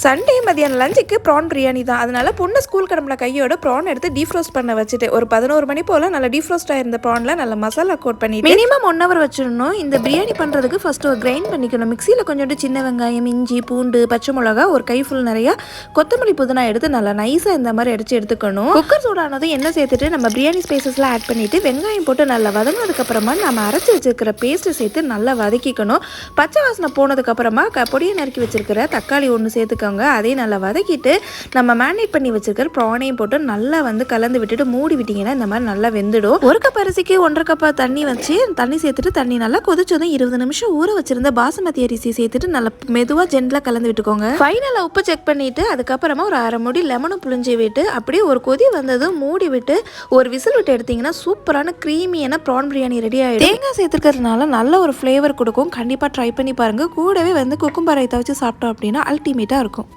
Sunday மதியானம் லஞ்சுக்கு PRAN biryani தான். அதனால பொண்ணு ஸ்கூல் கிளம்புன கையோட ப்ரான் எடுத்து டீஃப்ரோஸ்ட் பண்ண வச்சுட்டு ஒரு 11 மணி போல் நல்லா டீஃப்ரோஸ்ட் ஆயிருந்த ப்ரானில் நல்ல மசாலா கோட் பண்ணி மினிமம் 1 ஹவர் வச்சிடணும். இந்த பிரியாணி பண்ணுறதுக்கு ஃபஸ்ட்டு ஒரு கிரைண்ட் பண்ணிக்கணும். மிக்சியில் கொஞ்சோண்டு சின்ன வெங்காயம், இஞ்சி, பூண்டு, பச்சை மிளகா, ஒரு கை ஃபுல் நிறையா கொத்தமல்லி புதினா எடுத்து நல்லா நைஸாக இந்த மாதிரி அடித்து எடுத்துக்கணும். குக்கர் சூடானதும் எண்ணெய் சேர்த்துட்டு நம்ம பிரியாணி ஸ்பைசஸ்லாம் ஆட் பண்ணிவிட்டு வெங்காயம் போட்டு நல்லா வதங்கினதுக்கப்புறமா நம்ம அரைச்சி வச்சிருக்கிற பேஸ்ட்டை சேர்த்து நல்லா வதக்கிக்கணும். பச்சை வாசனை போனதுக்கப்புறமா பொடியை நறுக்கி வச்சிருக்கிற தக்காளி ஒன்று சேர்த்துக்க. அதையும் நல்லா வதக்கிட்டு நம்ம மேரினேட் பண்ணி வச்சிருக்கிற ப்ரானையும் போட்டு நல்லா கலந்து விட்டுட்டு மூடி விட்டீங்கன்னா இந்த மாதிரி நல்லா வெந்துடும். ஒரு கப் அரிசிக்கு 1.5 கப் தண்ணி வச்சு தண்ணி சேர்த்துட்டு தண்ணி நல்லா கொதிச்சதும் 20 நிமிஷம் ஊற வச்சிருந்த பாசுமதி அரிசி சேர்த்துட்டு நல்லா மெதுவா ஜென்டலா கலந்து விட்டுக்கோங்க. ஃபைனலா உப்பு செக் பண்ணிட்டு அதுக்கப்புறமா ஒரு அரை மூடி லெமனும் புளிஞ்சு விட்டு அப்படியே ஒரு கொதி வந்ததும் மூடி விட்டு ஒரு விசில் விட்டு எடுத்தீங்கன்னா சூப்பரான கிரீமியான ப்ரான் பிரியாணி ரெடி ஆயிடும். தேங்காய் சேர்த்துக்கிறதுனால நல்ல ஒரு ஃப்ளேவர் கொடுக்கும். கண்டிப்பா ட்ரை பண்ணி பாருங்க. கூடவே குக்கும்பர் ரைத்தா வச்சு சாப்பிட்டோம் அப்படின்னா அல்டிமேட்டா இருக்கும்.